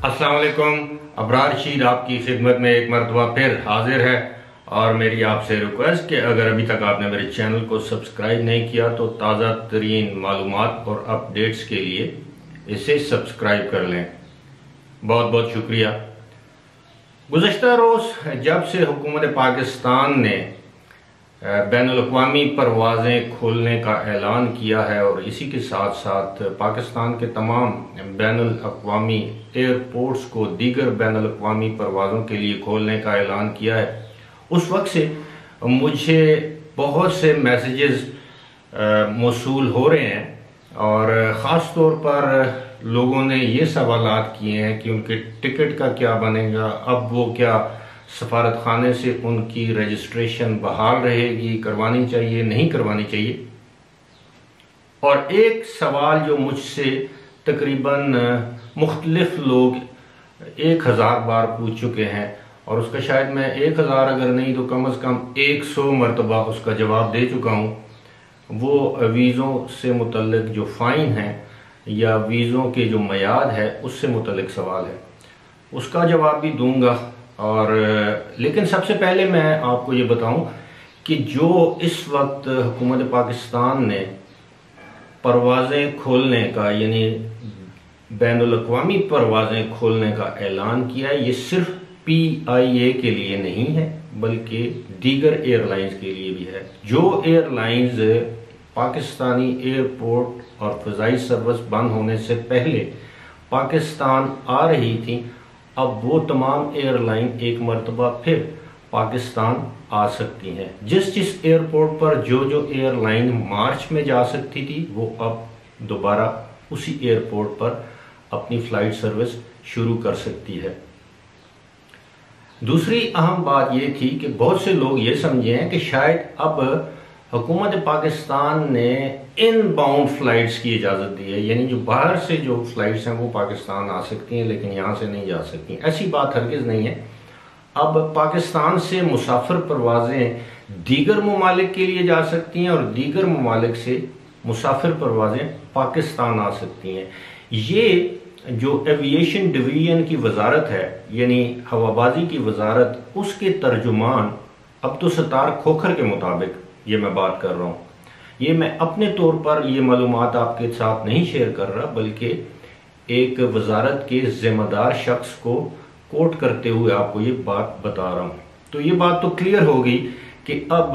अस्सलाम वालेकुम। अबरार शीर आपकी खिदमत में एक मरतबा फिर हाजिर है और मेरी आपसे रिक्वेस्ट कि अगर अभी तक आपने मेरे चैनल को सब्सक्राइब नहीं किया तो ताज़ा तरीन मालूमात और अपडेट्स के लिए इसे सब्सक्राइब कर लें। बहुत बहुत शुक्रिया। गुज़श्ता रोज़ जब से हुकूमत पाकिस्तान ने बैनुल-अक़वामी परवाज़ें खोलने का ऐलान किया है और इसी के साथ साथ पाकिस्तान के तमाम बैनुल-अक़वामी एयरपोर्ट्स को दीगर बैनुल-अक़वामी परवाज़ों के लिए खोलने का ऐलान किया है, उस वक्त से मुझे बहुत से मैसेजेस मौसूल हो रहे हैं और ख़ास तौर पर लोगों ने ये सवालात किए हैं कि उनके टिकट का क्या बनेगा, अब वो क्या सफारत खाने से उनकी रजिस्ट्रेशन बहाल रहेगी, करवानी चाहिए नहीं करवानी चाहिए। और एक सवाल जो मुझसे तकरीबन मुख्तलिफ लोग 1000 बार पूछ चुके हैं और उसका शायद मैं 1000 अगर नहीं तो कम से कम 100 मरतबा उसका जवाब दे चुका हूँ, वो वीज़ों से मुतल्लिक जो फ़ाइन है या वीज़ों के जो मयाद है उससे मुतल्लिक सवाल है, उसका जवाब भी दूंगा। और लेकिन सबसे पहले मैं आपको ये बताऊं कि जो इस वक्त हुकूमत पाकिस्तान ने परवाज़ें खोलने का यानी बैनुल-अक़वामी परवाज़ें खोलने का ऐलान किया है, ये सिर्फ PIA के लिए नहीं है बल्कि दीगर एयरलाइंस के लिए भी है। जो एयरलाइंस पाकिस्तानी एयरपोर्ट और फ़ज़ाई सर्विस बंद होने से पहले पाकिस्तान आ रही थी, अब वो तमाम एयरलाइन एक मरतबा फिर पाकिस्तान आ सकती हैं। जिस एयरपोर्ट पर जो एयरलाइन मार्च में जा सकती थी वो अब दोबारा उसी एयरपोर्ट पर अपनी फ़्लाइट सर्विस शुरू कर सकती है। दूसरी अहम बात ये थी कि बहुत से लोग ये समझे हैं कि शायद अब हुकूमत पाकिस्तान ने इनबाउंड फ़्लाइट्स की इजाज़त दी है, यानी जो बाहर से जो फ़्लाइट्स हैं वो पाकिस्तान आ सकती हैं लेकिन यहाँ से नहीं जा सकती। ऐसी बात हरगिज़ नहीं है। अब पाकिस्तान से मुसाफिर परवाज़ें दीगर ममालिक के लिए जा सकती हैं और दीगर ममालिक से मुसाफिर परवाज़ें पाकिस्तान आ सकती हैं। ये जो एविएशन डिवीज़न की वजारत है यानी हवाबाजी की वजारत, उसके तर्जुमान अब्दुलसत्तार खोखर के मुताबिक ये मैं बात कर रहा हूँ, ये मैं अपने तौर पर ये मालूमात आपके साथ नहीं शेयर कर रहा बल्कि एक वजारत के ज़िम्मेदार शख्स को कोट करते हुए आपको ये बात बता रहा हूँ। तो ये बात तो क्लियर होगी कि अब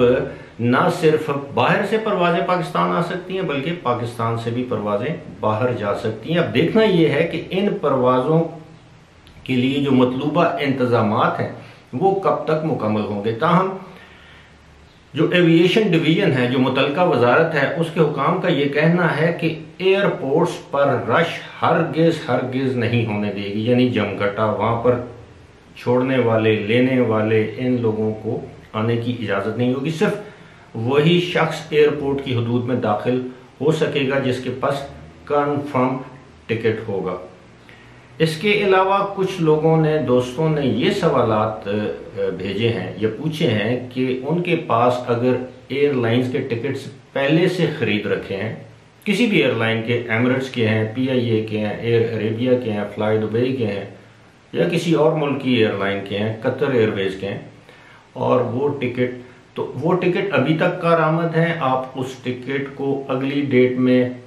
ना सिर्फ बाहर से परवाज़ें पाकिस्तान आ सकती हैं बल्कि पाकिस्तान से भी परवाज़ें बाहर जा सकती हैं। अब देखना ये है कि इन परवाज़ों के लिए जो मतलूबा इंतज़ामात हैं वो कब तक मुकम्मल होंगे। ताहम जो एविएशन डिवीज़न है, जो मुतलका वजारत है, उसके हुकाम का ये कहना है कि एयरपोर्ट्स पर रश हरगिज़ नहीं होने देगी, यानी जमघटा वहाँ पर छोड़ने वाले लेने वाले इन लोगों को आने की इजाज़त नहीं होगी। सिर्फ वही शख्स एयरपोर्ट की हदूद में दाखिल हो सकेगा जिसके पास कन्फर्म टिकट होगा। इसके अलावा कुछ लोगों ने, दोस्तों ने ये सवालात भेजे हैं या पूछे हैं कि उनके पास अगर एयरलाइंस के टिकट्स पहले से ख़रीद रखे हैं, किसी भी एयरलाइन के, एमिरेट्स के हैं, PIA के हैं, एयर अरेबिया के हैं, फ्लाई दुबई के हैं या किसी और मुल्क की एयरलाइन के हैं, कतर एयरवेज़ के हैं, और वो टिकट अभी तक कारआमद हैं। आप उस टिकट को अगली डेट में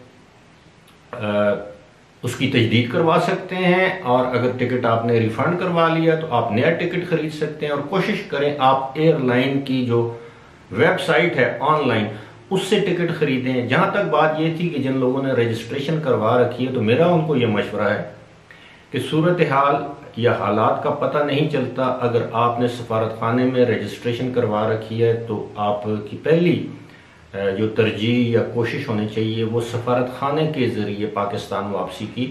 उसकी तजदीद करवा सकते हैं और अगर टिकट आपने रिफ़ंड करवा लिया तो आप नया टिकट ख़रीद सकते हैं। और कोशिश करें आप एयरलाइन की जो वेबसाइट है ऑनलाइन उससे टिकट ख़रीदें। जहाँ तक बात ये थी कि जिन लोगों ने रजिस्ट्रेशन करवा रखी है तो मेरा उनको ये मशवरा है कि सूरत हाल या हालात का पता नहीं चलता, अगर आपने सफारत खाने में रजिस्ट्रेशन करवा रखी है तो आपकी पहली जो तरजीह या कोशिश होनी चाहिए वो सफारत खाने के ज़रिए पाकिस्तान वापसी की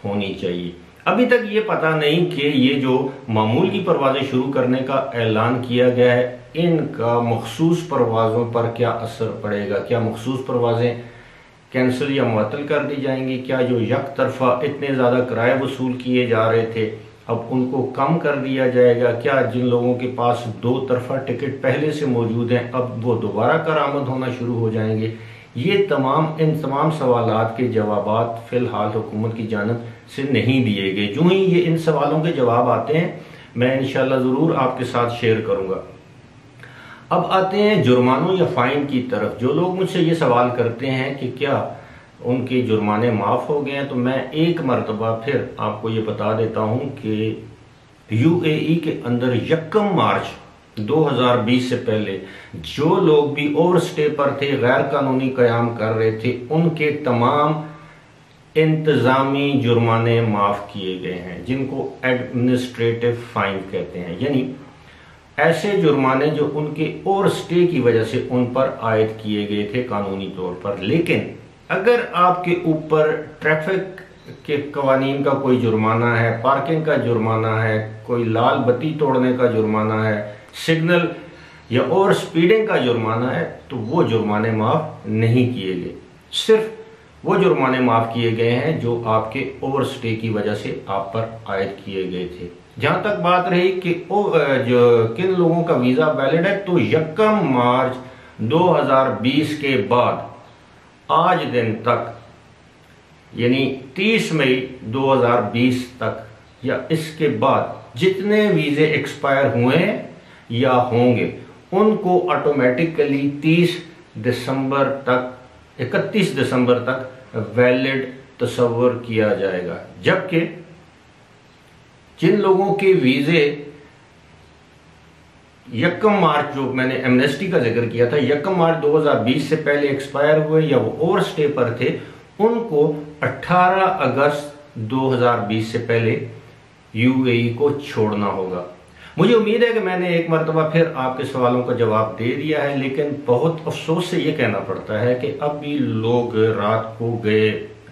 होनी चाहिए। अभी तक ये पता नहीं कि ये जो मामूल की परवाज़ें शुरू करने का ऐलान किया गया है इनका मखसूस परवाज़ों पर क्या असर पड़ेगा। क्या मखसूस परवाज़ें कैंसिल या मुअत्तल कर दी जाएंगी? क्या जो यक तरफा इतने ज़्यादा किराए वसूल किए जा रहे थे अब उनको कम कर दिया जाएगा? क्या जिन लोगों के पास 2 तरफा टिकट पहले से मौजूद हैं अब वो दोबारा करामद होना शुरू हो जाएंगे? इन तमाम सवालात के जवाबात फ़िलहाल हुकूमत की जानब से नहीं दिए गए। जो ही ये इन सवालों के जवाब आते हैं मैं इंशाल्लाह ज़रूर आपके साथ शेयर करूँगा। अब आते हैं जुर्मानों या फ़ाइन की तरफ। जो लोग मुझसे ये सवाल करते हैं कि क्या उनके जुर्माने माफ़ हो गए हैं, तो मैं एक मरतबा फिर आपको ये बता देता हूँ कि यूएई के अंदर 1 मार्च 2020 से पहले जो लोग भी ओवर स्टे पर थे, गैर कानूनी क़याम कर रहे थे, उनके तमाम इंतज़ामी जुर्माने माफ़ किए गए हैं, जिनको एडमिनिस्ट्रेटिव फ़ाइन कहते हैं। यानी ऐसे जुर्माने जो उनके ओवर स्टे की वजह से उन पर आयद किए गए थे कानूनी तौर पर। लेकिन अगर आपके ऊपर ट्रैफिक के कवानीन का कोई जुर्माना है, पार्किंग का जुर्माना है, कोई लाल बत्ती तोड़ने का जुर्माना है, सिग्नल या ओवर स्पीडिंग का जुर्माना है, तो वो जुर्माने माफ़ नहीं किए गए। सिर्फ वो जुर्माने माफ़ किए गए हैं जो आपके ओवर स्टे की वजह से आप पर आयद किए गए थे। जहां तक बात रही कि जो किन लोगों का वीज़ा वैलिड है, तो 1 मार्च 2020 के बाद आज दिन तक, यानी 30 मई 2020 तक या इसके बाद जितने वीज़े एक्सपायर हुए हैं या होंगे, उनको ऑटोमेटिकली 31 दिसंबर तक वैलिड तस्वर किया जाएगा। जबकि जिन लोगों के वीज़े 1 मार्च, जो मैंने एमनेस्टी का जिक्र किया था, 1 मार्च 2020 से पहले एक्सपायर हुए या वो ओवर स्टे पर थे, उनको 18 अगस्त 2020 से पहले यूएई को छोड़ना होगा। मुझे उम्मीद है कि मैंने एक मरतबा फिर आपके सवालों का जवाब दे दिया है, लेकिन बहुत अफसोस से ये कहना पड़ता है कि अब भी लोग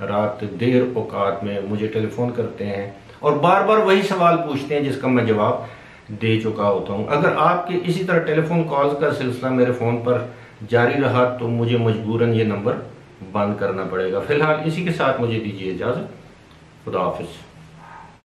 रात देर औकात में मुझे टेलीफोन करते हैं और बार बार वही सवाल पूछते हैं जिसका मैं जवाब दे चुका होता हूं। अगर आपके इसी तरह टेलीफोन कॉल्स का सिलसिला मेरे फ़ोन पर जारी रहा तो मुझे मजबूरन ये नंबर बंद करना पड़ेगा। फिलहाल इसी के साथ मुझे दीजिए इजाज़त। खुदा हाफिज़।